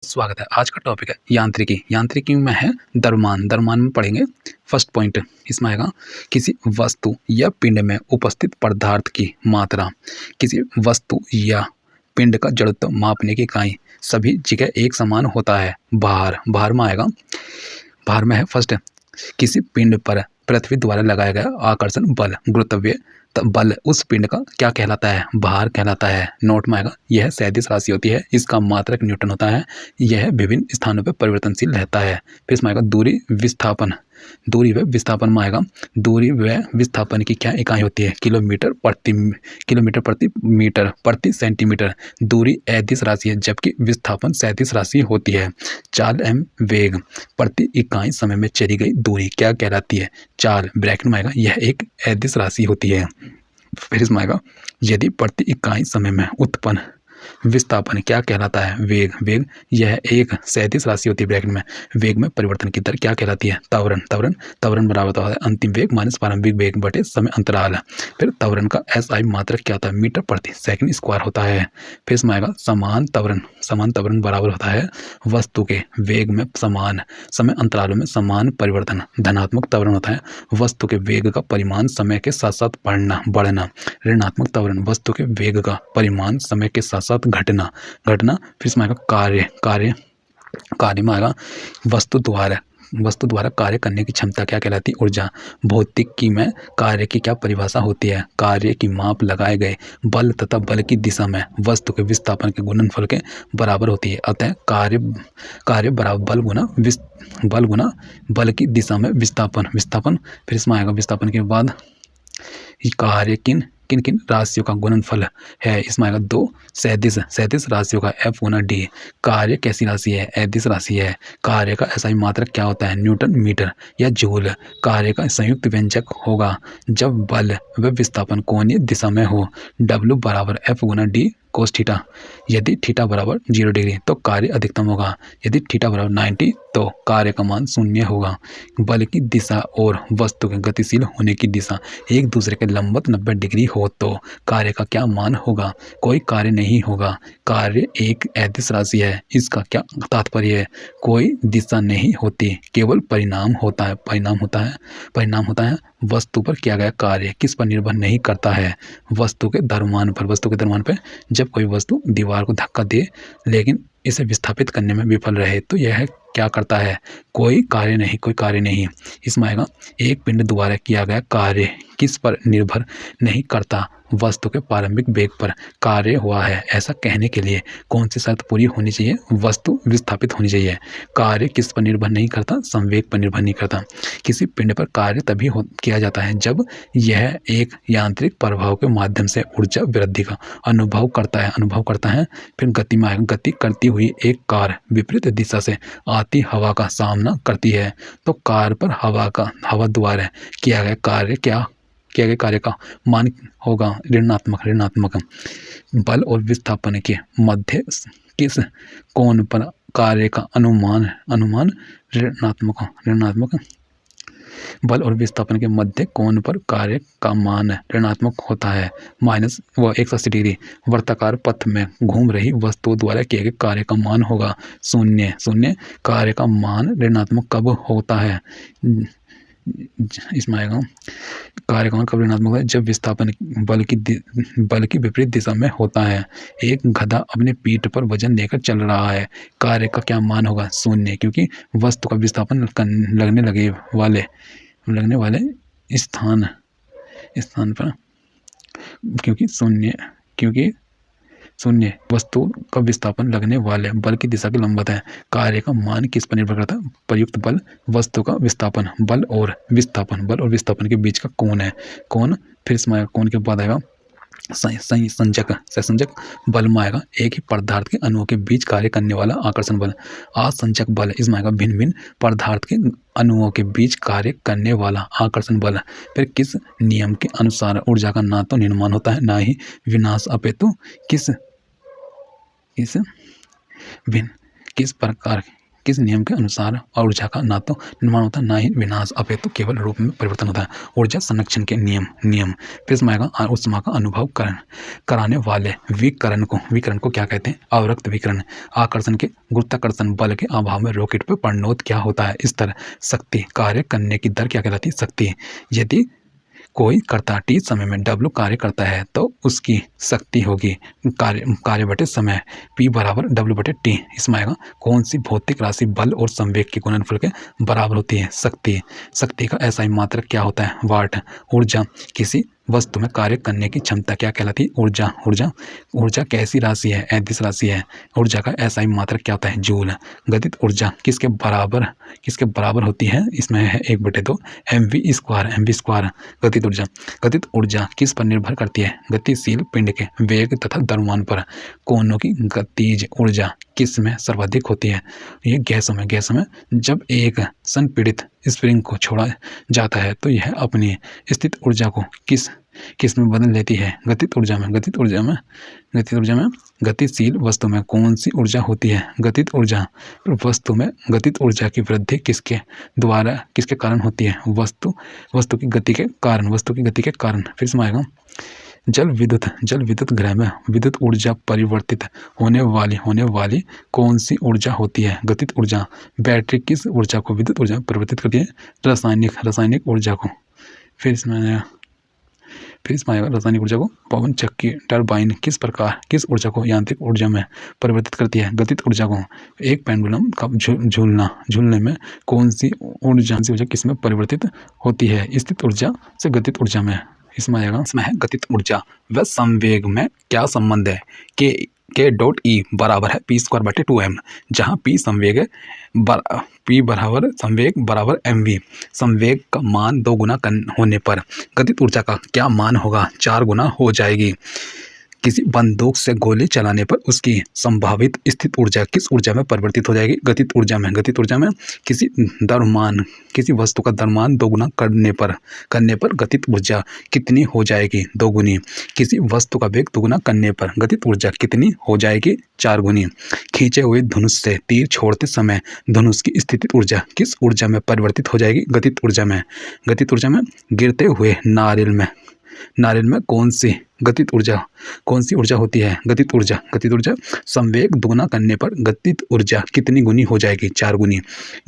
स्वागत है। आज का टॉपिक है यांत्रिकी। यांत्रिकी में है द्रव्यमान। द्रव्यमान में पढ़ेंगे। फर्स्ट पॉइंट इसमें आएगा किसी वस्तु या पिंड में उपस्थित पदार्थ की मात्रा। किसी वस्तु या पिंड का जड़त्व मापने की इकाई सभी जगह एक समान होता है। भार। भार में आएगा, भार में है फर्स्ट किसी पिंड पर पृथ्वी द्वारा लगाया गया आकर्षण बल, गुरुत्वीय बल उस पिंड का क्या कहलाता है? भार कहलाता है। नोट में आएगा, यह सदिश राशि होती है, इसका मात्रक न्यूटन होता है, यह विभिन्न स्थानों पर परिवर्तनशील रहता है। फिर इसमें आएगा दूरी विस्थापन। दूरी व विस्थापन में आएगा, दूरी व विस्थापन की क्या इकाई होती है? किलोमीटर प्रति मीटर प्रति सेंटीमीटर। दूरी अदिश राशि है जबकि विस्थापन सदिश राशि होती है। चाल एम वेग प्रति इकाई समय में चली गई दूरी क्या कहलाती है? चाल। ब्रैकेट में आएगा, यह एक अदिश राशि होती है। फिर इसमें आएगा, यदि प्रति इकाई समय में उत्पन्न विस्थापन क्या कहलाता है? वेग। वेग यह एक सदिश राशि होती है। ब्रैकेट में वेग में परिवर्तन की दर क्या कहलाती है? त्वरण। त्वरण त्वरण बराबर होता है अंतिम वेग माइनस प्रारंभिक वेग बटे समय अंतराल। फिर त्वरण का एसआई मात्रक क्या होता है? मीटर प्रति सेकंड स्क्वायर होता है। फिर इसमें आएगा समान त्वरण। समान त्वरण बराबर होता है वस्तु के वेग में समान समय अंतरालों में समान परिवर्तन। धनात्मक त्वरण होता है वस्तु के वेग का परिमाण समय के साथ साथ बढ़ना। ऋणात्मक त्वरण वस्तु के वेग का परिमाण समय के साथ साथ घटना। फिर इसमें आएगा कार्य। कार्य में आएगा वस्तु द्वारा कार्य करने की क्षमता क्या कहलाती है? ऊर्जा। भौतिकी में कार्य की क्या परिभाषा होती है? कार्य की माप लगाए गए बल तथा बल की दिशा में वस्तु के विस्थापन के गुणनफल के बराबर होती है। अतः कार्य बराबर बल गुना बल की दिशा में विस्थापन। फिर इसमें आएगा विस्थापन के बाद कार्य किन राशियों का गुणनफल है? इसमें आएगा दो सदिश राशियों का F गुना D। कार्य कैसी राशि है? अदिश राशि है। कार्य का एसआई मात्रक क्या होता है? न्यूटन मीटर या जूल। कार्य का संयुक्त व्यंजक होगा जब बल व विस्थापन कोणीय दिशा में हो। W बराबर F गुना D कोस थीटा। यदि थीटा बराबर 0 डिग्री तो कार्य अधिकतम होगा, यदि थीटा बराबर 90 तो कार्य का मान शून्य होगा। बल की दिशा और वस्तु के गतिशील होने की दिशा एक दूसरे के लंबवत 90 डिग्री हो तो कार्य का क्या मान होगा? कोई कार्य नहीं होगा। कार्य एक अदिश राशि है। इसका क्या तात्पर्य है? कोई दिशा नहीं होती, केवल परिणाम होता है। वस्तु पर किया गया कार्य किस पर निर्भर नहीं करता है? वस्तु के द्रव्यमान पर। जब कोई वस्तु दीवार को धक्का दे लेकिन इसे विस्थापित करने में विफल रहे तो यह क्या करता है? कोई कार्य नहीं। इसमें आएगा, एक पिंड द्वारा किया गया कार्य किस पर निर्भर नहीं करता? वस्तु के प्रारंभिक वेग पर कार्य हुआ है, ऐसा कहने के लिए कौन सी शर्त पूरी होनी चाहिए? वस्तु विस्थापित होनी चाहिए। कार्य किस पर निर्भर नहीं करता? संवेग पर निर्भर नहीं करता। किसी पिंड पर कार्य तभी किया जाता है जब यह एक यांत्रिक प्रभाव के माध्यम से ऊर्जा वृद्धि का अनुभव करता है। फिर गति में आएगा, गति करती हुई एक कार विपरीत दिशा से आती हवा का सामना करती है तो कार पर हवा द्वारा किया गया कार्य का मान होगा ऋणात्मक। बल और विस्थापन के मध्य किस कोण पर कार्य का अनुमान ऋणात्मक। बल और विस्थापन के मध्य कोण पर कार्य का मान ऋणात्मक होता है माइनस 180 डिग्री। वृत्ताकार पथ में घूम रही वस्तु द्वारा किए गए कार्य का मान होगा शून्य। कार्य का मान ऋणात्मक कब होता है? इसमें आएगा, कार्य का मान कब ऋणात्मक है? जब विस्थापन बल की विपरीत दिशा में होता है। एक गधा अपने पीठ पर वजन लेकर चल रहा है, कार्य का क्या मान होगा? शून्य, क्योंकि वस्तु का विस्थापन लगने वाले स्थान पर क्योंकि शून्य वस्तु का विस्थापन लगने वाले बल की दिशा के लंबवत है। कार्य का मान किस पर निर्भर करता है? प्रयुक्त बल, वस्तु का विस्थापन, बल और विस्थापन के बीच का कोण है। फिर इसमें कोण के बाद आएगा संसंजक बल में आएगा, एक ही पदार्थ के अणुओं के बीच कार्य करने वाला आकर्षण बल। असंजक बल इसमें आएगा, भिन्न पदार्थ के अणुओं के बीच कार्य करने वाला आकर्षण बल। फिर किस नियम के अनुसार ऊर्जा का ना तो निर्माण होता है ना ही विनाश, अपितु किस किस नियम के अनुसार ऊर्जा का ना तो निर्माण होता है ना ही विनाश, अपितु केवल रूप में परिवर्तन होता है। ऊर्जा संरक्षण के नियम फिर इसमें आएगा ऊष्मा का अनुभव कराने वाले विकरण को क्या कहते हैं? अवरक्त विकरण। आकर्षण के गुरुत्वाकर्षण बल के अभाव में रॉकेट पर परिणत क्या होता है? इस तरह शक्ति कार्य करने की दर क्या कहलाती है? शक्ति। यदि कोई कर्ता टी समय में W कार्य करता है तो उसकी शक्ति होगी कार्य बटे समय P बराबर W बटे टी। इसमें आएगा कौन सी भौतिक राशि बल और संवेग के गुणनफल के बराबर होती है? शक्ति का ऐसा ही मात्रक क्या होता है? वाट। ऊर्जा किसी वस्तु में कार्य करने की क्षमता क्या कहलाती है? ऊर्जा कैसी राशि है? अदिश राशि है। ऊर्जा का ऐसा ही मात्रक क्या होता है? जूल। गतित ऊर्जा किसके बराबर होती है? इसमें है 1/2 mv²। गतित ऊर्जा किस पर निर्भर करती है? गतिशील पिंड के वेग तथा द्रव्यमान पर। कोनों की गतिज ऊर्जा किस में सर्वाधिक होती है? ये गैसों में जब एक संपीड़ित स्प्रिंग को छोड़ा जाता है तो यह अपनी स्थित ऊर्जा को किस में बदल लेती है? गतित ऊर्जा में। गतिशील वस्तु में कौन सी ऊर्जा होती है? गतित ऊर्जा। वस्तु में गतित ऊर्जा की वृद्धि किसके कारण होती है? वस्तु की गति के कारण। फिर इसमें आएगा जल विद्युत गृह में विद्युत ऊर्जा परिवर्तित होने वाली कौन सी ऊर्जा होती है? गतित ऊर्जा। बैटरी किस ऊर्जा को विद्युत ऊर्जा में परिवर्तित करती है? रासायनिक ऊर्जा को। फिर इसमें आएगा रासायनिक ऊर्जा को। पवन चक्की टरबाइन किस ऊर्जा को यांत्रिक ऊर्जा में परिवर्तित करती है? गतित ऊर्जा को। एक पेंडुलम का झूलने में कौन सी ऊर्जा किस में परिवर्तित होती है? स्थित ऊर्जा से गतित ऊर्जा में। इसमें है गतित ऊर्जा व संवेग में क्या संबंध है? K.E बराबर है P²/2m, जहाँ P संवेग है, P बराबर संवेग बराबर mv। संवेग का मान 2 गुना होने पर गतित ऊर्जा का क्या मान होगा? 4 गुना हो जाएगी। किसी बंदूक से गोली चलाने पर उसकी संभावित स्थित ऊर्जा किस ऊर्जा में परिवर्तित हो जाएगी? गतित ऊर्जा में। किसी वस्तु का द्रव्यमान 2 गुना करने पर गतित ऊर्जा कितनी हो जाएगी? 2 गुनी। किसी वस्तु का वेग 2 गुना करने पर गतित ऊर्जा कितनी हो जाएगी? 4 गुनी। खींचे हुए धनुष से तीर छोड़ते समय धनुष की स्थितिज ऊर्जा किस ऊर्जा में परिवर्तित हो जाएगी? गतित ऊर्जा में। गिरते हुए नारियल में कौन सी ऊर्जा होती है? गतित ऊर्जा। संवेग दुगना करने पर गतित ऊर्जा कितनी गुनी हो जाएगी? 4 गुनी।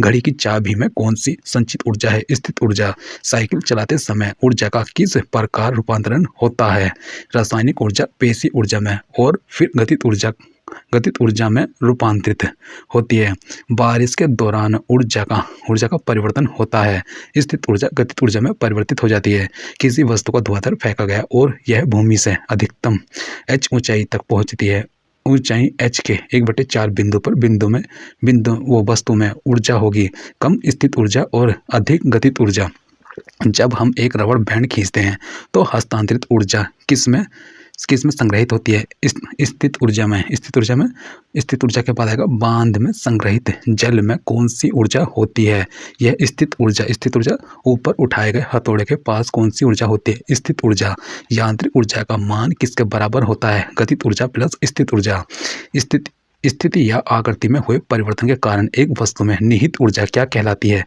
घड़ी की चाबी में कौन सी संचित ऊर्जा है? स्थित ऊर्जा। साइकिल चलाते समय ऊर्जा का किस प्रकार रूपांतरण होता है? रासायनिक ऊर्जा पेशी ऊर्जा में और फिर गतित ऊर्जा में रूपांतरित होती है। बारिश के दौरान ऊर्जा का परिवर्तन होता है। स्थित ऊर्जा गतित ऊर्जा में परिवर्तित हो जाती है। किसी वस्तु को धुआंधार फेंका गया और यह भूमि से अधिकतम h ऊंचाई तक पहुंचती है। ऊंचाई h के 1/4 बिंदु वो वस्तु में ऊर्जा होगी कम स्थित ऊर्जा और अधिक गतित ऊर्जा। जब हम एक रबड़ बैंड खींचते हैं तो हस्तांतरित ऊर्जा किस में संग्रहित होती है? स्थित ऊर्जा में। स्थित ऊर्जा के बाद आएगा बांध में संग्रहित जल में कौन सी ऊर्जा होती है? यह स्थित ऊर्जा। ऊपर उठाए गए हथौड़े के पास कौन सी ऊर्जा होती है? स्थित ऊर्जा। यांत्रिक ऊर्जा का मान किसके बराबर होता है? गतित ऊर्जा प्लस स्थित ऊर्जा। स्थिति या आकृति में हुए परिवर्तन के कारण एक वस्तु में निहित ऊर्जा क्या कहलाती है?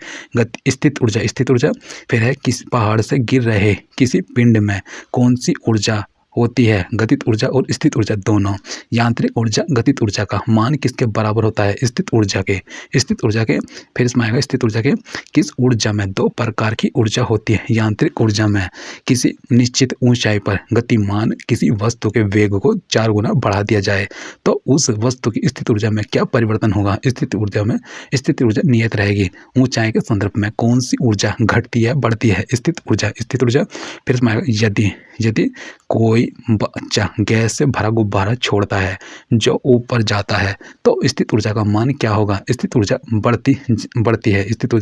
स्थित ऊर्जा। फिर है किस पहाड़ से गिर रहे किसी पिंड में कौन सी ऊर्जा होती है? गतित ऊर्जा और स्थित ऊर्जा दोनों। यांत्रिक ऊर्जा गतित ऊर्जा का मान किसके बराबर होता है? स्थित ऊर्जा के। फिर इसमें आएगा स्थित ऊर्जा के। किस ऊर्जा में 2 प्रकार की ऊर्जा होती है? यांत्रिक ऊर्जा में किसी निश्चित ऊंचाई पर गतिमान किसी वस्तु के वेग को 4 गुना बढ़ा दिया जाए तो उस वस्तु की स्थित ऊर्जा में क्या परिवर्तन होगा? स्थित ऊर्जा नियत रहेगी। ऊंचाई के संदर्भ में कौन सी ऊर्जा घटती है बढ़ती है? स्थित ऊर्जा। फिर इसमें आएगा यदि कोई बच्चा गैस से भरा गुब्बारा छोड़ता है जो ऊपर जाता है तो स्थित ऊर्जा का मान क्या होगा? स्थित ऊर्जा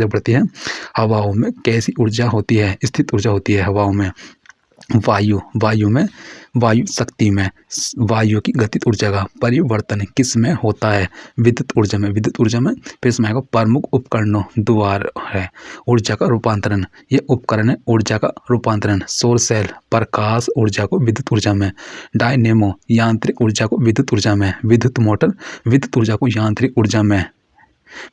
बढ़ती है। हवाओं में कैसी ऊर्जा होती है? स्थित ऊर्जा होती है हवाओं में। वायु शक्ति में वायु की गतित ऊर्जा का परिवर्तन किस में होता है? विद्युत ऊर्जा में। फिर इसमें आएगा प्रमुख उपकरणों द्वारा है ऊर्जा का रूपांतरण। ये उपकरण है ऊर्जा का रूपांतरण। सौर सेल प्रकाश ऊर्जा को विद्युत ऊर्जा में। डायनेमो यांत्रिक ऊर्जा को विद्युत ऊर्जा में। विद्युत मोटर विद्युत ऊर्जा को यांत्रिक ऊर्जा में।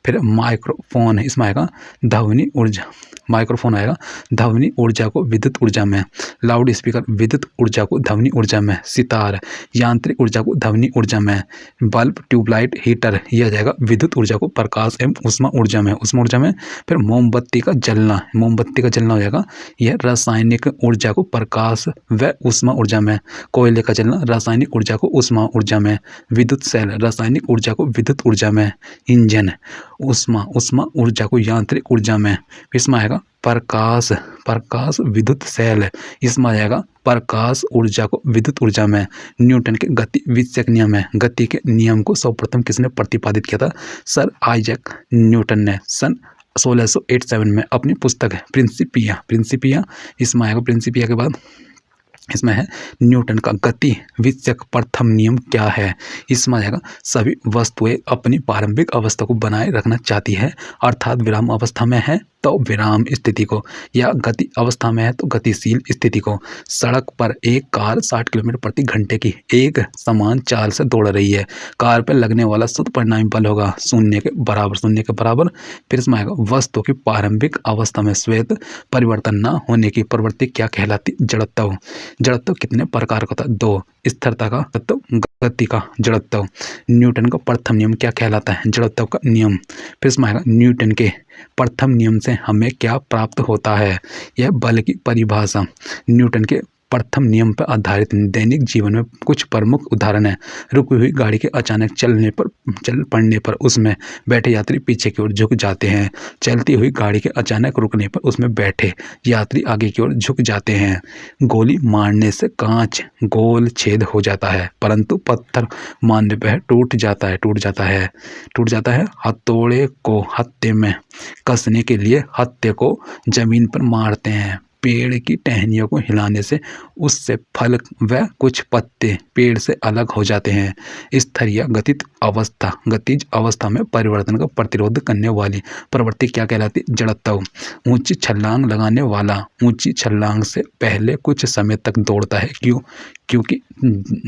फिर माइक्रोफोन, इसमें आएगा ध्वनि ऊर्जा, माइक्रोफोन आएगा ध्वनि ऊर्जा को विद्युत ऊर्जा में, लाउड स्पीकर विद्युत ऊर्जा को ध्वनि ऊर्जा में, सितार यांत्रिक ऊर्जा को ध्वनि ऊर्जा में, बल्ब ट्यूबलाइट हीटर यह जाएगा विद्युत ऊर्जा को प्रकाश एवं ऊष्मा ऊर्जा में, ऊष्मा ऊर्जा में। फिर मोमबत्ती का जलना, मोमबत्ती का जलना हो जाएगा यह रासायनिक ऊर्जा को प्रकाश व ऊष्मा ऊर्जा में, कोयले का जलना रासायनिक ऊर्जा को ऊष्मा ऊर्जा में, विद्युत सेल रासायनिक ऊर्जा को विद्युत ऊर्जा में, इंजन ऊष्मा ऊर्जा को यांत्रिक ऊर्जा में। इसमें आएगा प्रकाश विद्युत सेल, इसमें आ जाएगा प्रकाश ऊर्जा को विद्युत ऊर्जा में। न्यूटन के गति विषयक नियम है, गति के नियम को सर्वप्रथम किसने प्रतिपादित किया था? सर आइजैक न्यूटन ने सन 1687 में अपनी पुस्तक है प्रिंसिपिया, इसमें आएगा प्रिंसिपिया के बाद इसमें है न्यूटन का गति विषयक प्रथम नियम क्या है? इसमें आएगा सभी वस्तुएं अपनी प्रारंभिक अवस्था को बनाए रखना चाहती है, अर्थात विराम अवस्था में है तो विराम स्थिति को, या गति अवस्था में है तो गतिशील स्थिति को। सड़क पर एक कार 60 किलोमीटर प्रति घंटे की एक समान चाल से दौड़ रही है, कार पर लगने वाला शुद्ध परिणामी बल होगा शून्य के बराबर। फिर इसमें आएगा वस्तु की प्रारंभिक अवस्था में श्वेत परिवर्तन न होने की प्रवृत्ति क्या कहलाती? जड़त्व। जड़त्व कितने प्रकार का होता है? 2, स्थिरता का तत्व, गति का जड़त्व। न्यूटन का प्रथम नियम क्या कहलाता है? जड़त्व का नियम। फिर इसमें आएगा न्यूटन के प्रथम नियम से हमें क्या प्राप्त होता है? यह बल की परिभाषा। न्यूटन के प्रथम नियम पर आधारित दैनिक जीवन में कुछ प्रमुख उदाहरण है। रुकी हुई गाड़ी के अचानक चल पड़ने पर उसमें बैठे यात्री पीछे की ओर झुक जाते हैं। चलती हुई गाड़ी के अचानक रुकने पर उसमें बैठे यात्री आगे की ओर झुक जाते हैं। गोली मारने से कांच गोल छेद हो जाता है, परंतु पत्थर मारने पर टूट जाता है। हथौड़े को हत्थे में कसने के लिए हत्थे को जमीन पर मारते हैं। पेड़ की टहनियों को हिलाने से उससे फल व कुछ पत्ते पेड़ से अलग हो जाते हैं। स्थिर या गतिज अवस्था में परिवर्तन का प्रतिरोध करने वाली प्रवृत्ति क्या कहलाती? जड़त्व। ऊंची छलांग लगाने वाला ऊंची छलांग से पहले कुछ समय तक दौड़ता है, क्यों? क्योंकि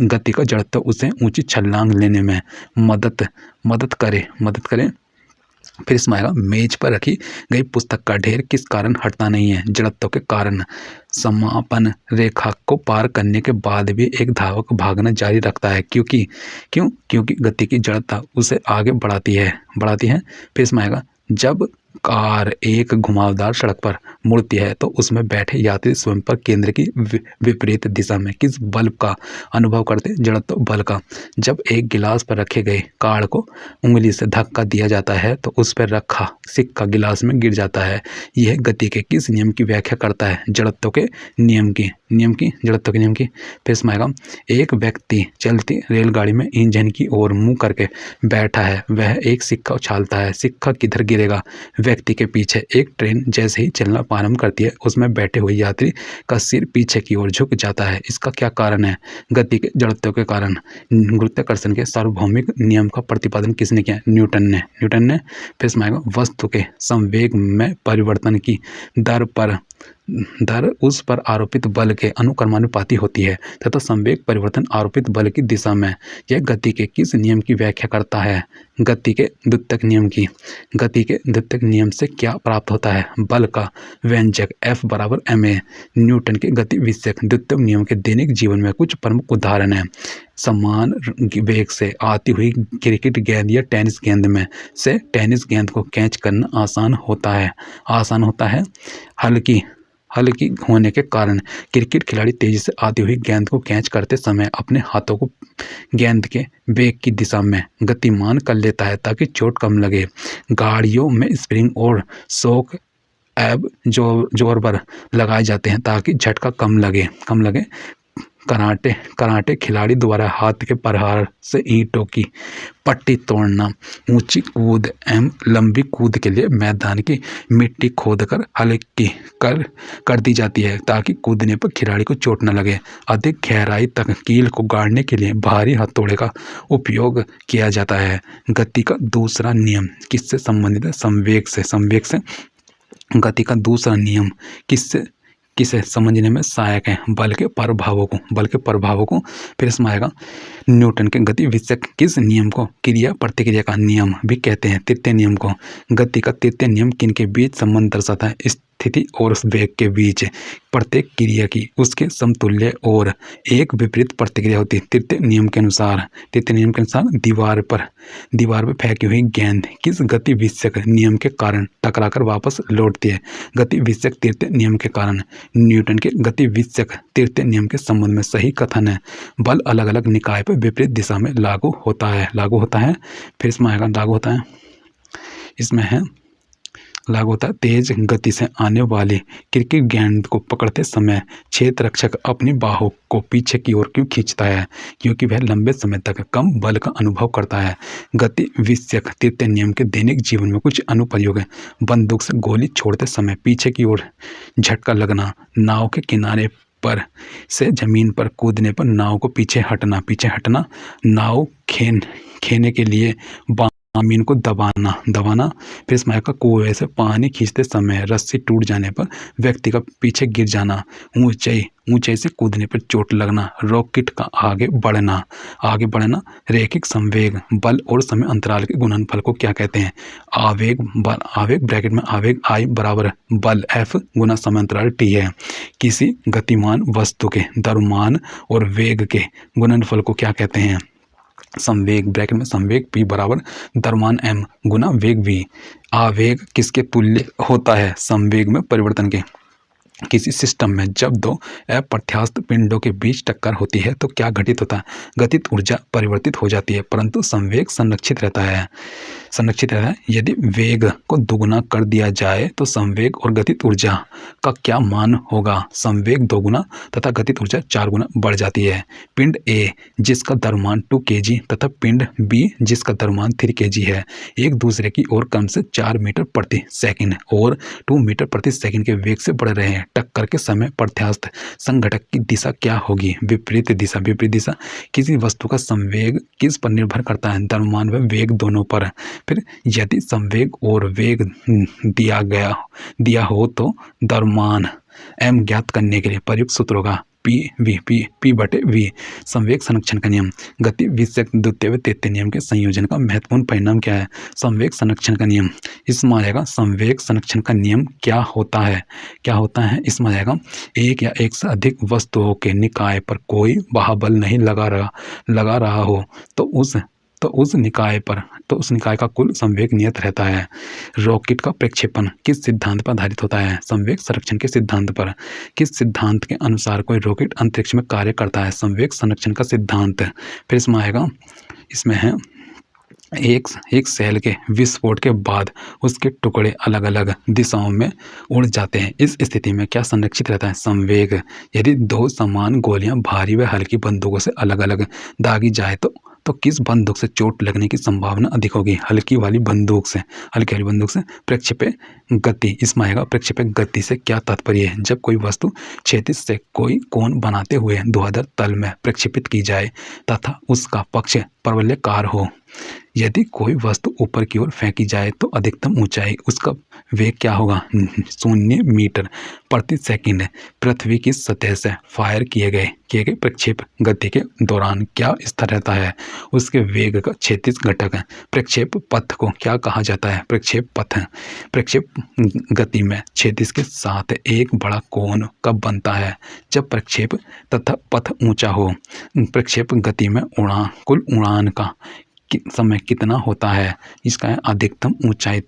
गति का जड़त्व उसे ऊंची छलांग लेने में मदद करे। फिर इसमें आएगा मेज पर रखी गई पुस्तक का ढेर किस कारण हटता नहीं है? जड़त्व के कारण। समापन रेखा को पार करने के बाद भी एक धावक भागना जारी रखता है, क्योंकि गति की जड़ता उसे आगे बढ़ाती है। फिर इसमें आएगा जब कार एक घुमावदार सड़क पर मुड़ती है तो उसमें बैठे यात्री स्वयं पर केंद्र की विपरीत दिशा में किस बल का अनुभव करते? जड़त्व बल का। जब एक गिलास पर रखे गए कार्ड को उंगली से धक्का दिया जाता है तो उस पर रखा सिक्का गिलास में गिर जाता है। यह गति के किस नियम की व्याख्या करता है? जड़त्व के नियम की। फिर इसमें आएगा एक व्यक्ति चलती रेलगाड़ी में इंजन की ओर मुंह करके बैठा है, वह एक सिक्का उछालता है। सिक्का किधर गिरेगा? व्यक्ति के पीछे। एक ट्रेन जैसे ही चलना प्रारंभ करती है उसमें बैठे हुए यात्री का सिर पीछे की ओर झुक जाता है। इसका क्या कारण है? गति के जड़त्व के कारण। गुरुत्वाकर्षण के सार्वभौमिक नियम का प्रतिपादन किसने किया? न्यूटन ने। फिर इसमें आएगा वस्तु के संवेग में परिवर्तन की दर उस पर आरोपित बल के अनुक्रमानुपाती होती है तथा संवेग परिवर्तन आरोपित बल की दिशा में। यह गति के किस नियम की व्याख्या करता है? गति के द्वितीयक नियम की। गति के द्वितीयक नियम से क्या प्राप्त होता है? बल का व्यंजक F बराबर ma। न्यूटन के गति विषयक द्वितीयक नियम के दैनिक जीवन में कुछ प्रमुख उदाहरण हैं। समान वेग से आती हुई क्रिकेट गेंद या टेनिस गेंद में से टेनिस गेंद को कैच करना आसान होता है। हल्की होने के कारण क्रिकेट खिलाड़ी तेजी से आती हुई गेंद को कैच करते समय अपने हाथों को गेंद के वेग की दिशा में गतिमान कर लेता है ताकि चोट कम लगे। गाड़ियों में स्प्रिंग और शॉक एब्जॉर्बर लगाए जाते हैं ताकि झटका कम लगे। कराटे खिलाड़ी द्वारा हाथ के प्रहार से ईंटों की पट्टी तोड़ना। ऊंची कूद एवं लंबी कूद के लिए मैदान की मिट्टी खोदकर हल्की कर दी जाती है ताकि कूदने पर खिलाड़ी को चोट न लगे। अधिक गहराई तक कील को गाड़ने के लिए भारी हथौड़े का उपयोग किया जाता है। गति का दूसरा नियम किससे संबंधित है? संवेग से। गति का दूसरा नियम किसे समझने में सहायक है, बल के प्रभावों को। फिर इसमें आएगा न्यूटन के गति विषयक किस नियम को क्रिया प्रतिक्रिया का नियम भी कहते हैं, तृतीय नियम को। गति का तृतीय नियम किनके बीच संबंध दर्शाता है, स्थिति और उस वेग के बीच प्रत्येक क्रिया की उसके समतुल्य और एक विपरीत प्रतिक्रिया होती है। तृतीय नियम के अनुसार दीवार पर फेंकी हुई गेंद किस गति विषयक नियम के कारण टकराकर वापस लौटती है। गति विषयक तृतीय नियम के कारण। न्यूटन के गति विषयक तृतीय नियम के संबंध में सही कथन है, बल अलग अलग निकाय पर विपरीत दिशा में लागू होता है। फिर इसमें आएगा लागू होता है तेज गति से आने वाली क्रिकेट गेंद को पकड़ते समय क्षेत्र रक्षक अपनी बाहों को पीछे की ओर क्यों खींचता है, क्योंकि वह लंबे समय तक कम बल का अनुभव करता है। गति विषयक तृतीय नियम के दैनिक जीवन में कुछ अनुप्रयोग है। बंदूक से गोली छोड़ते समय पीछे की ओर झटका लगना, नाव के किनारे पर से जमीन पर कूदने पर नाव को पीछे हटना, नाव खेने के लिए जमीन को दबाना। फिर इसमें आएगा कुएं से पानी खींचते समय रस्सी टूट जाने पर व्यक्ति का पीछे गिर जाना, ऊंचाई से कूदने पर चोट लगना, रॉकेट का आगे बढ़ना। रैखिक संवेग बल और समय अंतराल के गुणनफल को क्या कहते हैं, आवेग ब्रैकेट में आवेग I बराबर बल F गुना समय अंतराल T है। किसी गतिमान वस्तु के द्रव्यमान और वेग के गुणनफल को क्या कहते हैं, संवेग ब्रैकेट में संवेग P बराबर द्रव्यमान M गुना वेग V। आवेग किसके तुल्य होता है, संवेग में परिवर्तन के। किसी सिस्टम में जब दो अप्रत्यास्थ पिंडों के बीच टक्कर होती है तो क्या घटित होता है, गतिज ऊर्जा परिवर्तित हो जाती है परंतु संवेग संरक्षित रहता है। यदि वेग को दुगुना कर दिया जाए तो संवेग और गतिज ऊर्जा का क्या मान होगा, संवेग 2 गुना तथा गतिज ऊर्जा 4 गुना बढ़ जाती है। पिंड A जिसका द्रव्यमान 2 kg तथा पिंड B जिसका द्रव्यमान 3 kg है, एक दूसरे की ओर क्रम से 4 मीटर प्रति सेकंड और 2 मीटर प्रति सेकंड के वेग से बढ़ रहे हैं। टक्कर के समय प्रत्यास्थ संघटक की दिशा क्या होगी, विपरीत दिशा। किसी वस्तु का संवेग किस पर निर्भर करता है, द्रव्यमान व वेग दोनों पर। फिर यदि संवेग और वेग दिया हो तो द्रव्यमान M ज्ञात करने के लिए प्रयुक्त सूत्र होगा P/V। संवेग संरक्षण का नियम। गति विषयक द्वितीय व तृतीय नियम के संयोजन का महत्वपूर्ण परिणाम क्या है, संवेग संरक्षण का नियम। इसमें आएगा संवेग संरक्षण का नियम क्या होता है। इसमें आएगा एक या एक से अधिक वस्तुओं के निकाय पर कोई बाह्य नहीं लगा रहा हो तो उस निकाय का कुल संवेग नियत रहता है। रॉकेट का प्रक्षेपण किस सिद्धांत पर आधारित होता है, संवेग संरक्षण के सिद्धांत पर। किस सिद्धांत के अनुसार कोई रॉकेट अंतरिक्ष में कार्य करता है, संवेग संरक्षण का सिद्धांत। फिर इसमें है एक सेल के विस्फोट के बाद उसके टुकड़े अलग अलग दिशाओं में उड़ जाते हैं, इस स्थिति में क्या संरक्षित रहता है, संवेग। यदि 2 समान गोलियां भारी व हल्की बंदूकों से अलग अलग दागी जाए तो किस बंदूक से चोट लगने की संभावना अधिक होगी, हल्की वाली बंदूक से। प्रक्षेपक गति। इसमें आएगा प्रक्षेपक गति से क्या तात्पर्य है, जब कोई वस्तु क्षैतिज से कोई कोण बनाते हुए ध्रुवाधर तल में प्रक्षेपित की जाए तथा उसका पक्ष परवलयाकार हो। यदि कोई वस्तु ऊपर की ओर फेंकी जाए तो अधिकतम ऊंचाई उसका वेग क्या होगा, 0 मीटर प्रति सेकंड। पृथ्वी की सतह से फायर किए गए प्रक्षेप गति के दौरान क्या स्थिर रहता है, उसके वेग का क्षैतिज घटक। प्रक्षेप पथ को क्या कहा जाता है, प्रक्षेप पथ। प्रक्षेप गति में क्षैतिज के साथ एक बड़ा कोण कब बनता है, जब प्रक्षेप तथा पथ ऊंचा हो। प्रक्षेप गति में कुल उड़ान का समय कितना होता है, इसका अधिकतम ऊंचाई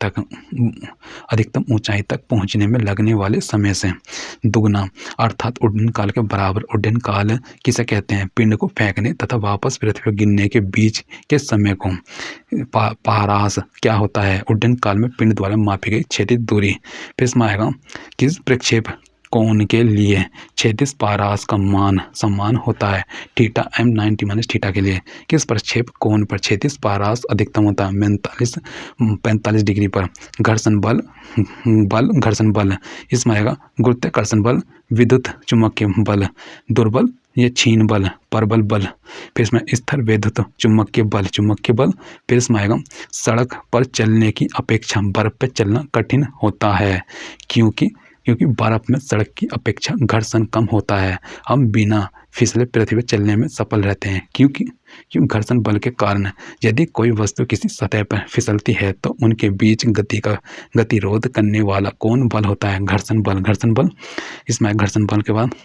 तक पहुंचने में लगने वाले समय से दुगना अर्थात उड्डयन काल के बराबर। उड्डयन काल किसे कहते हैं, पिंड को फेंकने तथा वापस पृथ्वी पर गिरने के बीच के समय को। पारास क्या होता है, उड्डयन काल में पिंड द्वारा मापी गई क्षैतिज दूरी। फिर इसमें आएगा किस प्रक्षेप कोण के लिए क्षैतिज पारास का मान समान होता है, थीटा M 90 - थीटा के लिए। किस प्रक्षेप कोण पर क्षैतिज पारास अधिकतम होता है, 45 डिग्री पर। घर्षण बल। इसमें आएगा गुरुत्वाकर्षण बल, विद्युत चुम्बकीय बल, दुर्बल या क्षीण बल, प्रबल बल। फिर इसमें स्थिर विद्युत चुम्बकीय बल। फिर इसमें आएगा सड़क पर चलने की अपेक्षा बर्फ पर चलना कठिन होता है, क्योंकि क्योंकि बर्फ में सड़क की अपेक्षा घर्षण कम होता है। हम बिना फिसले पृथ्वी पर चलने में सफल रहते हैं, क्योंकि घर्षण बल के कारण यदि कोई वस्तु किसी सतह पर फिसलती है तो उनके बीच गति का गतिरोध करने वाला कौन बल होता है? घर्षण बल। घर्षण बल इसमें घर्षण बल के बाद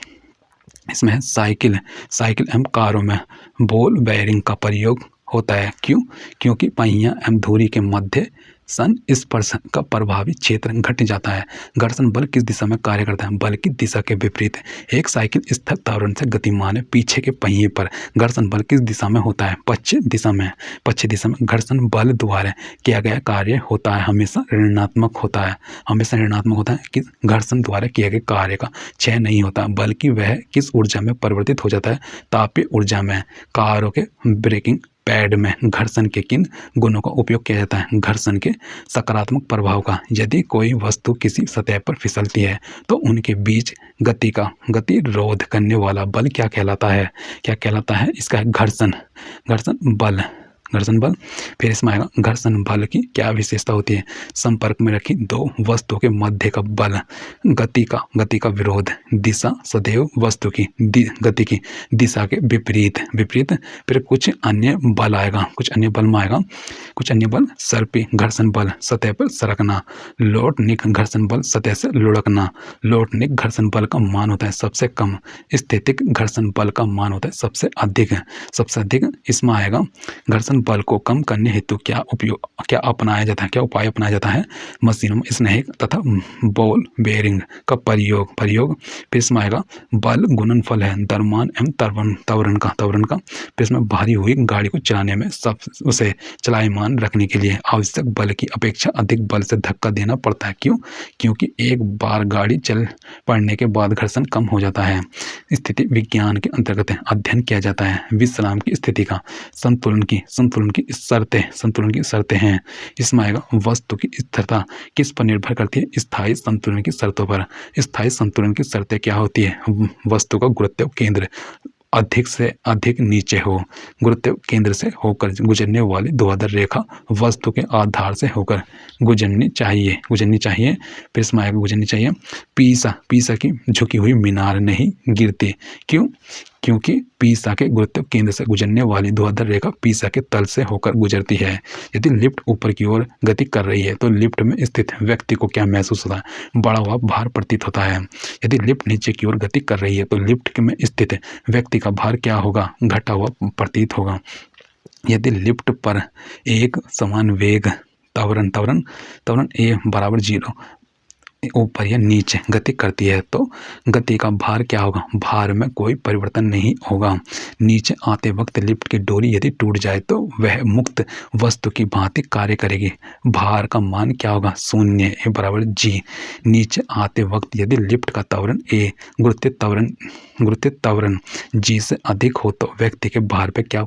इसमें है साइकिल। साइकिल एवं कारों में बॉल बेयरिंग का प्रयोग होता है। क्यों? क्योंकि पहिया एवं धुरी के मध्य संस्पर्श का प्रभावी क्षेत्र घट जाता है। घर्षण बल किस दिशा में कार्य करता है? बल की दिशा के विपरीत। एक साइकिल स्थिर त्वरण से गतिमान है पीछे के पहिए पर। घर्षण बल किस दिशा में होता है? पश्चिम दिशा में। पश्चिम दिशा में घर्षण बल द्वारा किया गया कार्य होता है हमेशा ऋणात्मक होता है। हमेशा ऋणात्मक होता है कि घर्षण द्वारा किए गए कार्य का क्षय नहीं होता, बल्कि वह किस ऊर्जा में परिवर्तित हो जाता है? तापीय ऊर्जा में। कारों के ब्रेकिंग पैड में घर्षण के किन गुणों का उपयोग किया जाता है? घर्षण के सकारात्मक प्रभाव का। यदि कोई वस्तु किसी सतह पर फिसलती है तो उनके बीच गतिरोध करने वाला बल क्या कहलाता है? क्या कहलाता है? इसका है घर्षण बल। घर्षण बल। फिर इसमें आएगा घर्षण बल की क्या विशेषता होती है? संपर्क में रखी दो वस्तुओं के मध्य का बल, गति का विरोध, दिशा सदैव वस्तु की गति की दिशा के विपरीत। फिर कुछ अन्य बल आएगा, कुछ अन्य बल सर्पी घर्षण बल, सतह पर सरकना। लोटनिक घर्षण बल, सतह से लुढ़कना। लोटनिक घर्षण बल का मान होता है सबसे कम। स्थितिक घर्षण बल का मान होता है सबसे अधिक। इसमें आएगा घर्षण बल को कम करने हेतु क्या उपाय अपनाया जाता है? मशीनों में स्नेहक तथा बॉल बेयरिंग का प्रयोग। फिर इसमें आएगा बल गुणनफल है द्रव्यमान एवं त्वरण का। फिर इसमें भारी हुई गाड़ी को चलाने में उसे चलायमान रखने के लिए आवश्यक बल की अपेक्षा अधिक बल से धक्का देना पड़ता है। क्यों? क्योंकि एक बार गाड़ी चल पड़ने के बाद घर्षण कम हो जाता है। स्थिति विज्ञान के अंतर्गत अध्ययन किया जाता है विश्राम की स्थिति का। संतुलन की शर्तें हैं। इसमें आएगा वस्तु की स्थिरता किस पर निर्भर करती है? स्थायी संतुलन की शर्तों पर। स्थायी संतुलन की शर्तें क्या होती है? वस्तु का गुरुत्व केंद्र अधिक से अधिक नीचे हो। गुरुत्व केंद्र से होकर गुजरने वाली ध्रुवीय रेखा वस्तु के आधार से होकर गुजरनी चाहिए। फिर इसमें आएगा गुजरनी चाहिए। पीसा की झुकी हुई मीनार नहीं गिरती। क्यों? क्योंकि पीसा के गुरुत्व केंद्र से गुजरने वाली ध्रुवीय रेखा पीसा के तल से होकर गुजरती है। यदि लिफ्ट ऊपर की ओर गति कर रही है तो लिफ्ट में स्थित व्यक्ति को क्या महसूस होता है? बढ़ा हुआ भार प्रतीत होता है। यदि लिफ्ट नीचे की ओर गति कर रही है तो लिफ्ट में स्थित व्यक्ति का भार क्या होगा? घटा हुआ प्रतीत होगा। यदि लिफ्ट पर एक समान वेग त्वरण ए बराबर 0 ऊपर या नीचे गति करती है तो गति का भार क्या होगा? भार में कोई परिवर्तन नहीं होगा। नीचे आते वक्त लिफ्ट की डोरी यदि टूट जाए तो वह मुक्त वस्तु की भांति कार्य करेगी। भार का मान क्या होगा? 0 ए बराबर g। नीचे आते वक्त यदि लिफ्ट का त्वरण ए गुरुत्व त्वरण g से अधिक हो तो व्यक्ति के भार पर क्या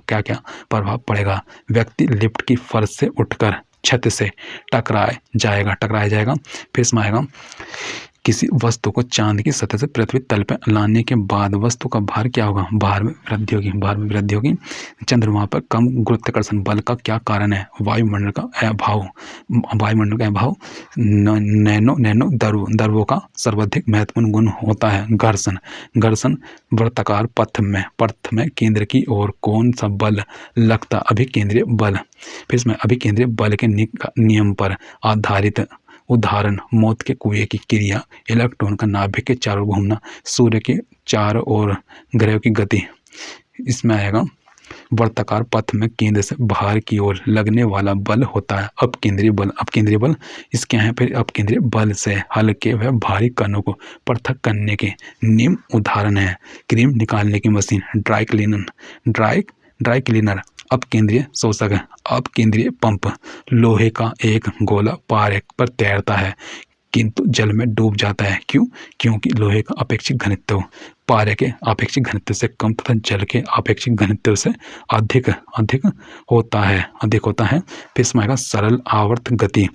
प्रभाव पड़ेगा? व्यक्ति लिफ्ट की फर्श से उठकर छत से टकराया जाएगा। फिर इसमें आएगा किसी वस्तु को चांद की सतह से पृथ्वी तल पर लाने के बाद वस्तु का भार क्या होगा? भार में वृद्धि होगी। चंद्रमा पर कम गुरुत्वाकर्षण बल का क्या कारण है? वायुमंडल का अभाव। नैनो द्रव्यों का सर्वाधिक महत्वपूर्ण गुण होता है घर्षण। वृत्ताकार पथ में केंद्र की ओर कौन सा बल लगता? अभिकेंद्रीय बल। फिर इसमें अभिकेंद्रीय बल के नियम पर आधारित उदाहरण मौत के कुएं की क्रिया, इलेक्ट्रॉन का नाभिक के चारों घूमना, सूर्य के चारों ओर ग्रहों की गति। इसमें आएगा वृत्ताकार पथ में केंद्र से बाहर की ओर लगने वाला बल होता है अपकेंद्रीय बल। इसके हैं फिर अपकेंद्रीय बल से हल्के व भारी कणों को पृथक करने के निम्न उदाहरण है क्रीम निकालने की मशीन, ड्राई क्लीनर, अपकेंद्रीय शोषक, अपकेंद्रीय पंप। लोहे का एक गोला पारे पर तैरता है किंतु जल में डूब जाता है। क्यों? क्योंकि लोहे का अपेक्षित घनत्व पारे के अपेक्षित घनत्व से कम तथा जल के अपेक्षित घनत्व से अधिक होता है। फिर इसमें आएगा सरल आवर्त गति।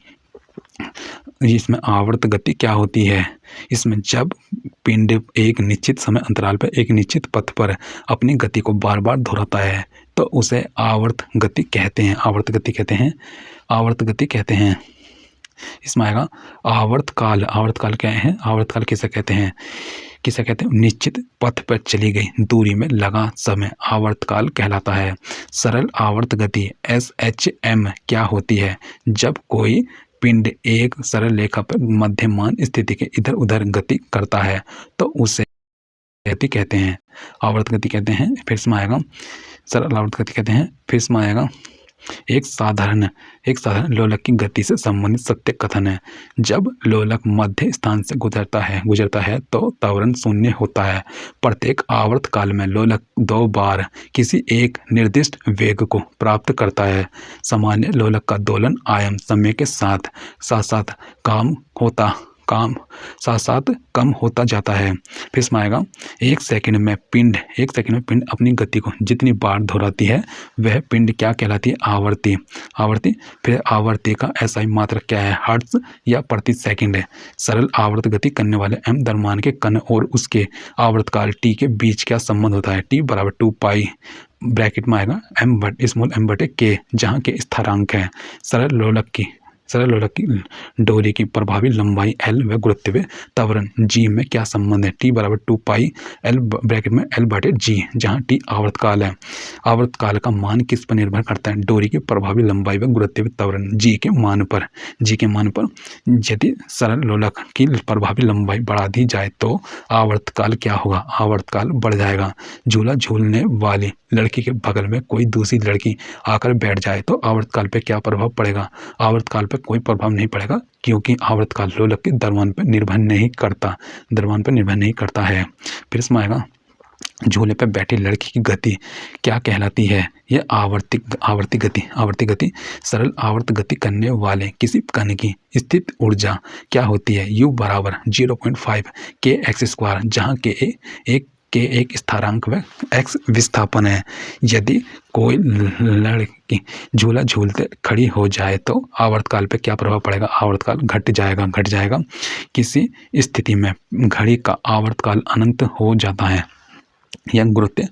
इसमें आवर्त गति क्या होती है? इसमें जब पिंड एक निश्चित समय अंतराल पर एक निश्चित पथ पर अपनी गति को बार बार दोहराता है तो उसे आवर्त गति कहते हैं। इसमें आएगा आवर्तकाल। आवर्तकाल क्या है? आवर्तकाल किसे कहते हैं? किसे कहते हैं? निश्चित पथ पर चली गई दूरी में लगा समय आवर्तकाल कहलाता है। सरल आवर्त गति SHM क्या होती है? जब कोई पिंड एक सरल रेखा पर मध्यमान स्थिति के इधर उधर गति करता है तो उसे गति कहते हैं, आवर्त गति कहते हैं। फिर इसमें आएगा सरल आवर्त गति कहते हैं। फिर इसमें आएगा एक साधारण लोलक की गति से संबंधित सत्य कथन है। जब लोलक मध्य स्थान से गुजरता है तो त्वरण शून्य होता है। प्रत्येक आवर्त काल में लोलक 2 बार किसी एक निर्दिष्ट वेग को प्राप्त करता है। सामान्य लोलक का दोलन आयाम समय के साथ साथ कम होता जाता है। फिर इसमें आएगा एक सेकंड में पिंड अपनी गति को जितनी बार दोहराती है वह पिंड क्या कहलाती है? आवर्ती। फिर आवर्ती का SI मात्रक क्या है? हर्ट्ज या प्रति सेकंड है। सरल आवर्त गति करने वाले m द्रव्यमान के कण और उसके आवर्तकाल t के बीच क्या संबंध होता है? t बराबर 2 पाई ब्रैकेट में आएगा m/k, जहाँ के स्थिरांक है। सरल लोलक की डोरी की प्रभावी लंबाई L व गुरुत्वीय त्वरण G में क्या संबंध है? T बराबर 2 पाई L ब्रैकेट में L/G, जहाँ T आवर्तकाल है। आवर्तकाल का मान किस पर निर्भर करता है? डोरी की प्रभावी लंबाई व गुरुत्वीय त्वरण G के मान पर। यदि सरल लोलक की प्रभावी लंबाई बढ़ा दी जाए तो आवर्तकाल क्या होगा? आवर्तकाल बढ़ जाएगा। झूला झूलने वाली लड़की के बगल में कोई दूसरी लड़की आकर बैठ जाए तो आवर्तकाल पर क्या प्रभाव पड़ेगा? आवर्तकाल पर कोई प्रभाव नहीं पड़ेगा, क्योंकि आवर्तकाल लोलक के द्रव्यमान पर निर्भर नहीं करता है। फिर इसमें आएगा झूले पर बैठी लड़की की गति क्या कहलाती है? यह आवर्ती गति। सरल आवर्त गति करने वाले किसी कण की स्थित ऊर्जा क्या होती है? U बराबर 0.5 kx², जहाँ के एक स्थिरांक व x विस्थापन है। यदि कोई लड़की झूला झूलते खड़ी हो जाए तो आवर्तकाल पे क्या प्रभाव पड़ेगा? आवर्तकाल घट जाएगा। किसी स्थिति में घड़ी का आवर्तकाल अनंत हो जाता है या गुरुत्व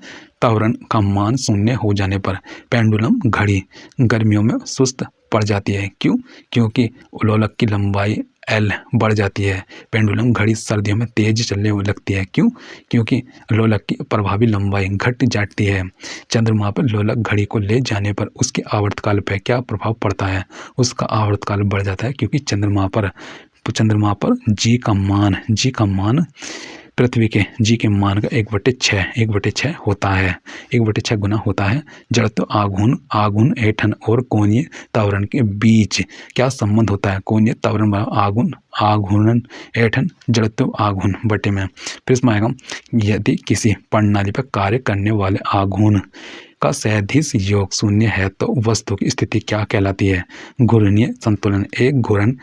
त्वरण का मान शून्य हो जाने पर पेंडुलम घड़ी गर्मियों में सुस्त पड़ जाती है। क्यों? क्योंकि लोलक की लंबाई L बढ़ जाती है। पेंडुलम घड़ी सर्दियों में तेज चलने लगती है। क्यों? क्योंकि लोलक की प्रभावी लंबाई घट जाती है। चंद्रमा पर लोलक घड़ी को ले जाने पर उसके आवर्तकाल पर क्या प्रभाव पड़ता है? उसका आवर्तकाल बढ़ जाता है, क्योंकि चंद्रमा पर G का मान पृथ्वी के G के मान का 1/6 होता है। 1/6 गुना होता है। जड़त्व आघूर्ण ऐंठन और कोणीय त्वरण के बीच क्या संबंध होता है? कोणीय त्वरण आघूर्ण ऐंठन जड़त्व आघूर्ण बटे में। फिर इसमें आएगा यदि किसी प्रणाली पर कार्य करने वाले आघूर्ण का सैद्धांतिक योग शून्य है तो वस्तु की स्थिति क्या कहलाती है? घूर्णनीय संतुलन। एक घूर्णन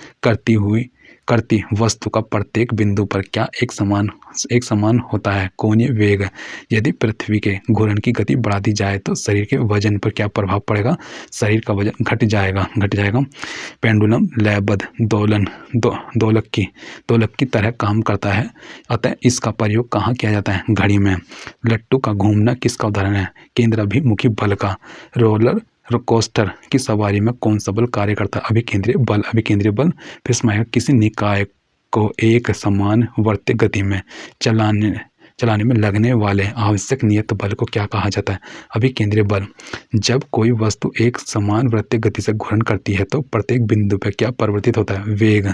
करती वस्तु का प्रत्येक बिंदु पर क्या एक समान होता है? कोणीय वेग। यदि पृथ्वी के घूर्णन की गति बढ़ा दी जाए तो शरीर के वजन पर क्या प्रभाव पड़ेगा? शरीर का वजन घट जाएगा। पेंडुलम लयबद्ध दोलक की तरह काम करता है, अतः इसका प्रयोग कहाँ किया जाता है? घड़ी में। लट्टू का घूमना किसका उदाहरण है? केंद्राभिमुखी बल का। रोलर कोस्टर की सवारी में कौन सा बल कार्य करता है? अभिकेंद्रीय बल। फिर इसमें किसी निकाय को एक समान वर्ती गति में चलाने में लगने वाले आवश्यक नियत बल को क्या कहा जाता है? अभिकेंद्रीय बल। जब कोई वस्तु एक समान वृत्तीय गति से घूर्णन करती है तो प्रत्येक बिंदु पर क्या परिवर्तित होता है? वेग।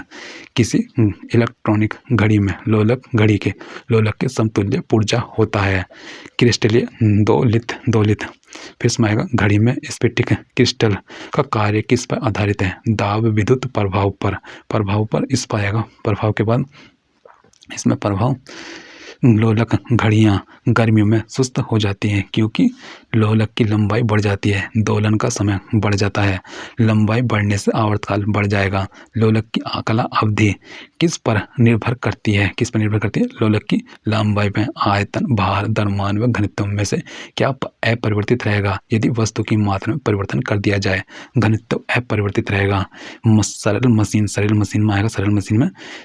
किसी इलेक्ट्रॉनिक घड़ी में लोलक के समतुल्य पुर्जा होता है। क्रिस्टलीय दोलित। फिर इसमें आएगा घड़ी में स्फटिक क्रिस्टल का कार्य किस पर आधारित है? दाब विद्युत प्रभाव पर। इस पर आएगा प्रभाव के बाद इसमें प्रभाव। लोलक घड़ियाँ गर्मियों में सुस्त हो जाती हैं क्योंकि लोलक की लंबाई बढ़ जाती है, दोलन का समय बढ़ जाता है। लंबाई बढ़ने से आवर्तकाल बढ़ जाएगा। लोलक की आकला अवधि किस पर निर्भर करती है? लोलक की लंबाई में आयतन, भार, द्रव्यमान व घनत्व में से क्या अपरिवर्तित रहेगा? यदि वस्तु की मात्रा में परिवर्तन कर दिया जाए घनत्व अपरिवर्तित रहेगा। सरल मशीन में आएगा।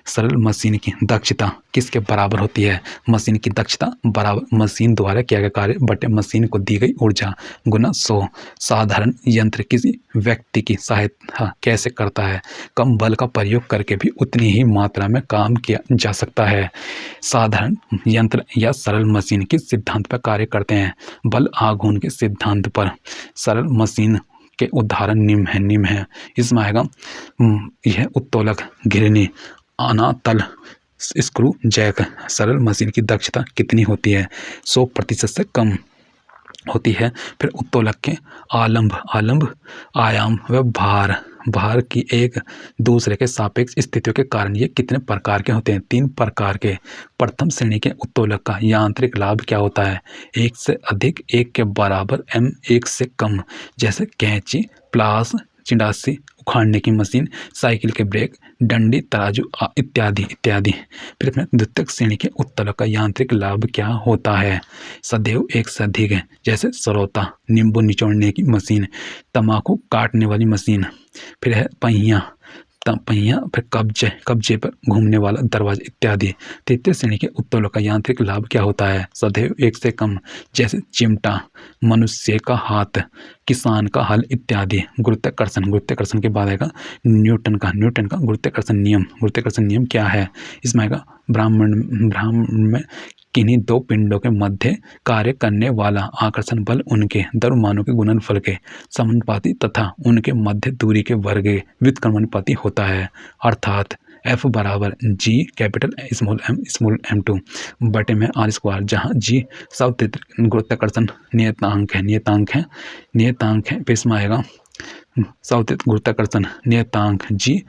सरल मशीन की दक्षता किसके बराबर होती है? मशीन की दक्षता बराबर मशीन द्वारा किया गया कार्य बटे मशीन को दी गई ऊर्जा गुना 100। साधारण यंत्र किसी व्यक्ति की सहायता कैसे करता है? कम बल का प्रयोग करके भी उतनी ही मात्रा में काम किया जा सकता है। साधारण यंत्र या सरल मशीन किस सिद्धांत पर कार्य करते हैं? बल आघूर्ण के सिद्धांत पर। सरल मशीन के उदाहरण निम्न है। इसमें आएगा यह उत्तोलक, घिरनी, अनातल, स्क्रू, जैक। सरल मशीन की दक्षता कितनी होती है? 100% से कम होती है। फिर उत्तोलक के आलंब, आयाम व भार की एक दूसरे के सापेक्ष स्थितियों के कारण ये कितने प्रकार के होते हैं? 3 प्रकार के। प्रथम श्रेणी के उत्तोलक का यांत्रिक लाभ क्या होता है? 1 से अधिक, 1 के बराबर, m 1 से कम। जैसे कैंची, प्लास, चिंडासी, उखाड़ने की मशीन, साइकिल के ब्रेक, डंडी, तराजू इत्यादि। फिर द्वितीय श्रेणी के उत्तोलक का यांत्रिक लाभ क्या होता है? सदैव 1 से अधिक है। जैसे सरौता, नींबू निचोड़ने की मशीन, तंबाकू काटने वाली मशीन। फिर है पहिया, फिर कब्जे पर घूमने वाला दरवाजा इत्यादि। तृतीय श्रेणी के उत्तोलक का यांत्रिक लाभ क्या होता है? सदैव 1 से कम। जैसे चिमटा, मनुष्य का हाथ, किसान का हल इत्यादि। गुरुत्वाकर्षण के बाद आएगा न्यूटन का गुरुत्वाकर्षण नियम क्या है? इसमें आएगा ब्रह्मांड में किन्हीं 2 पिंडों के मध्य कार्य करने वाला आकर्षण बल उनके द्रव्यमानों के गुणनफल के समानुपाती तथा उनके मध्य दूरी के वर्ग व्युत्क्रमानुपाती होता है। अर्थात F बराबर G कैपिटल स्मॉल m2 बटे में r², जहाँ G सावधिक गुरुत्वाकर्षण नियतांक है। फिर इसमें आएगा सावधिक गुरुत्वाकर्षण नियतांक G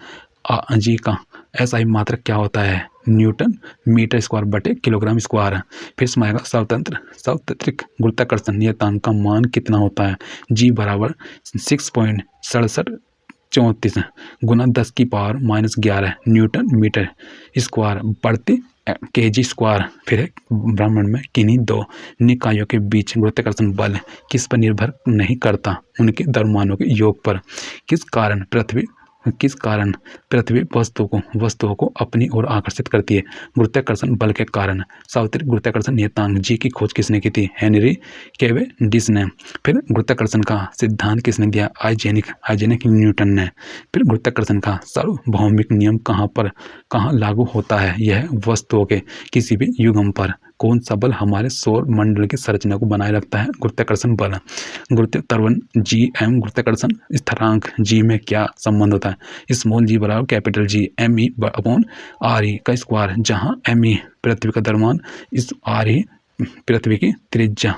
का SI मात्रक क्या होता है? न्यूटन मीटर स्क्वायर बटे किलोग्राम स्क्वायर। फिर इसमें आएगा सावधिक गुरुत्वाकर्षण नियतांक का मान कितना होता है? G बराबर 6.6734 गुना 10⁻⁻11 न्यूटन मीटर स्क्वायर प्रति kg स्क्वायर। फिर ब्रह्मांड में किन्हीं 2 निकायों के बीच गुरुत्वाकर्षण बल किस पर निर्भर नहीं करता? उनके द्रव्यमानों के योग पर। किस कारण पृथ्वी वस्तुओं को अपनी ओर आकर्षित करती है? गुरुत्वाकर्षण बल के कारण। सावधिक गुरुत्वाकर्षण नियतांक G की खोज किसने की थी? हेनरी कैवेंडिश ने। फिर गुरुत्वाकर्षण का सिद्धांत किसने दिया? आइजैक न्यूटन ने। फिर गुरुत्वाकर्षण का सार्वभौमिक नियम कहाँ लागू होता है? यह वस्तुओं के किसी भी युग्म पर। कौन सा बल हमारे सौर मंडल की संरचना को बनाए रखता है? गुरुत्वाकर्षण बल। त्वरण Gm गुरुत्वाकर्षण स्थिरांक G में क्या संबंध होता है? स्मॉल g बराबर capital G me upon re का स्क्वायर, जहाँ me पृथ्वी का द्रव्यमान, इस re पृथ्वी की त्रिज्या।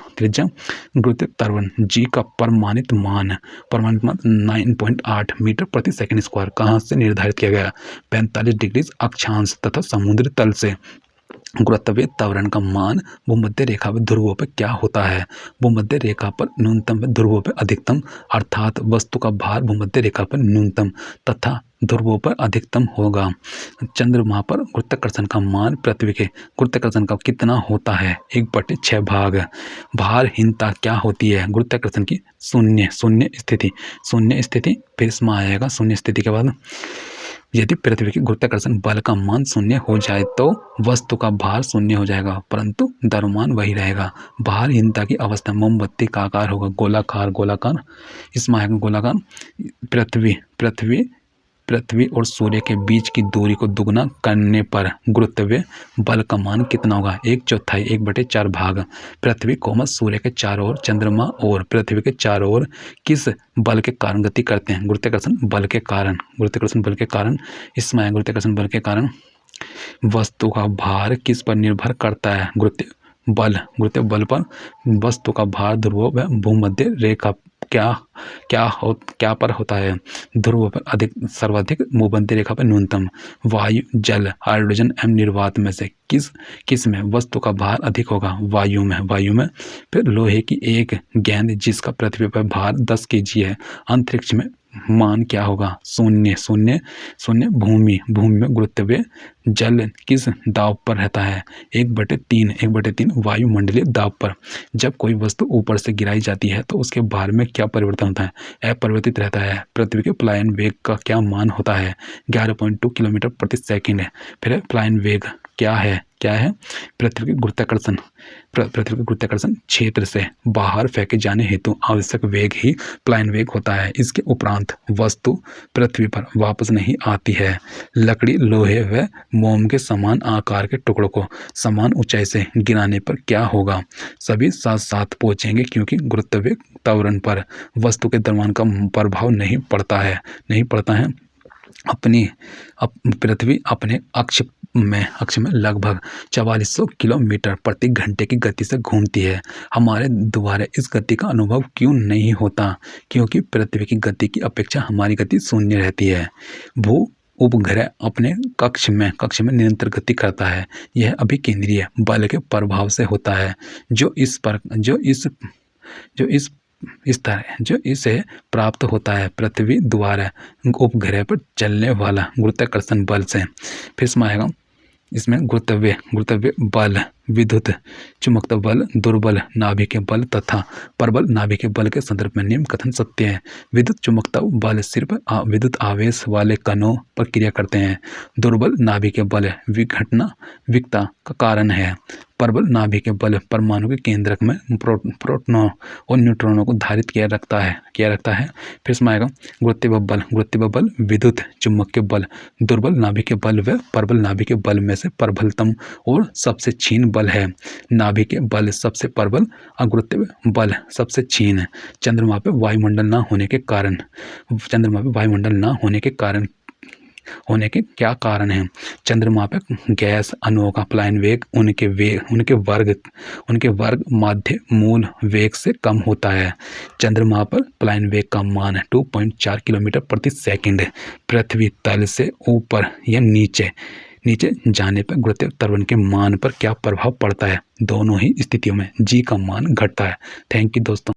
गुरुत्व त्वरण G का प्रमाणित मान 9.8 मीटर प्रति सेकंड स्क्वायर कहाँ से निर्धारित किया गया? 45 डिग्री अक्षांश तथा समुद्र तल से। गुरुत्वीय त्वरण का मान भूमध्य रेखा पर ध्रुवों पर क्या होता है? भूमध्य रेखा पर न्यूनतम व ध्रुवों पर अधिकतम। अर्थात वस्तु का भार भूमध्य रेखा पर न्यूनतम तथा ध्रुवों पर अधिकतम होगा। चंद्रमा पर गुरुत्वाकर्षण का मान पृथ्वी के गुरुत्वाकर्षण का कितना होता है? 1/6 भाग। भारहीनता क्या होती है? गुरुत्वाकर्षण की शून्य स्थिति। फिर इसमें आएगा शून्य स्थिति के बाद यदि पृथ्वी के गुरुत्वाकर्षण बल का मान 0 हो जाए तो वस्तु का भार 0 हो जाएगा, परंतु द्रव्यमान वही रहेगा। भारहीनता की अवस्था मोमबत्ती का आकार होगा गोलाकार। इसमें आएगा गोलाकार। पृथ्वी और सूर्य के बीच की दूरी को दुगना करने पर गुरुत्वीय बल का मान कितना होगा? 1/4 1/4 भाग। पृथ्वी सूर्य के चारों ओर, चंद्रमा और पृथ्वी के चारों ओर किस बल के कारण गति करते हैं? गुरुत्वाकर्षण बल के कारण। इसमें गुरुत्वाकर्षण बल के कारण वस्तु का भार किस पर निर्भर करता है? गुरुत्व बल पर वस्तु का भार ध्रुवों व भूमध्य रेखा क्या पर होता है? ध्रुवों पर सर्वाधिक, भूमध्य रेखा पर न्यूनतम। वायु, जल, हाइड्रोजन एवं निर्वात में से किस में वस्तु का भार अधिक होगा? वायु में। फिर लोहे की एक गेंद जिसका पृथ्वी पर भार 10 kg है, अंतरिक्ष में मान क्या होगा? 0। भूमि में गुरुत्वीय जल किस दाब पर रहता है? 1/3 वायुमंडलीय दाब पर। जब कोई वस्तु ऊपर से गिराई जाती है तो उसके भार में क्या परिवर्तन होता है? अपरिवर्तित रहता है। पृथ्वी के पलायन वेग का क्या मान होता है? 11.2 किलोमीटर प्रति सेकंड है। फिर पलायन वेग क्या है? पृथ्वी के गुरुत्वाकर्षण क्षेत्र से बाहर फेंके जाने हेतु आवश्यक वेग ही प्लायन वेग होता है। इसके उपरांत वस्तु पृथ्वी पर वापस नहीं आती है। लकड़ी, लोहे व मोम के समान आकार के टुकड़ों को समान ऊंचाई से गिराने पर क्या होगा? सभी साथ साथ पहुंचेंगे, क्योंकि गुरुत्वावेग त्वरण पर वस्तु के द्रव्यमान का प्रभाव नहीं पड़ता है। पृथ्वी अपने अक्ष में लगभग 4400 किलोमीटर प्रति घंटे की गति से घूमती है। हमारे द्वारा इस गति का अनुभव क्यों नहीं होता? क्योंकि पृथ्वी की गति की अपेक्षा हमारी गति शून्य रहती है। भू उपग्रह अपने कक्ष में निरंतर गति करता है। यह अभिकेंद्रीय बल के प्रभाव से होता है, जो इसे प्राप्त होता है पृथ्वी द्वारा उपग्रह पर चलने वाला गुरुत्वाकर्षण बल से। फिर इसमें आएगा, इसमें गुरुत्वाकर्षण बल, विद्युत चुंबकत्व बल, दुर्बल नाभिकीय बल तथा प्रबल नाभिकीय बल के संदर्भ में निम्न कथन सत्य है। विद्युत चुंबकत्व बल सिर्फ विद्युत आवेश वाले कणों पर क्रिया करते हैं। दुर्बल नाभिकीय बल विकता का कारण है। प्रबल नाभिकीय बल परमाणु के केंद्रक में प्रोटॉनों और न्यूट्रॉनों को धारित किया रखता है। फिर इसमें आएगा गुरुत्वाकर्षण बल विद्युत चुम्बकीय बल, दुर्बल नाभिकीय बल व प्रबल नाभिकीय बल में से प्रबलतम और सबसे क्षीण बल है। नाभिकीय बल सबसे प्रबल और गुरुत्वाकर्षण बल सबसे क्षीण है। चंद्रमा पर वायुमंडल न होने के क्या कारण है? चंद्रमा पर गैस अणुओं का प्लायन वेग उनके वर्ग माध्य मूल वेग से कम होता है। चंद्रमा पर प्लायन वेग का मान है 2.4 किलोमीटर प्रति सेकंड। पृथ्वी तल से ऊपर या नीचे जाने पर गुरुत्वाकर्षण त्वरण के मान पर क्या प्रभाव पड़ता है? दोनों ही स्थितियों में जी का मान घटता है। थैंक यू दोस्तों।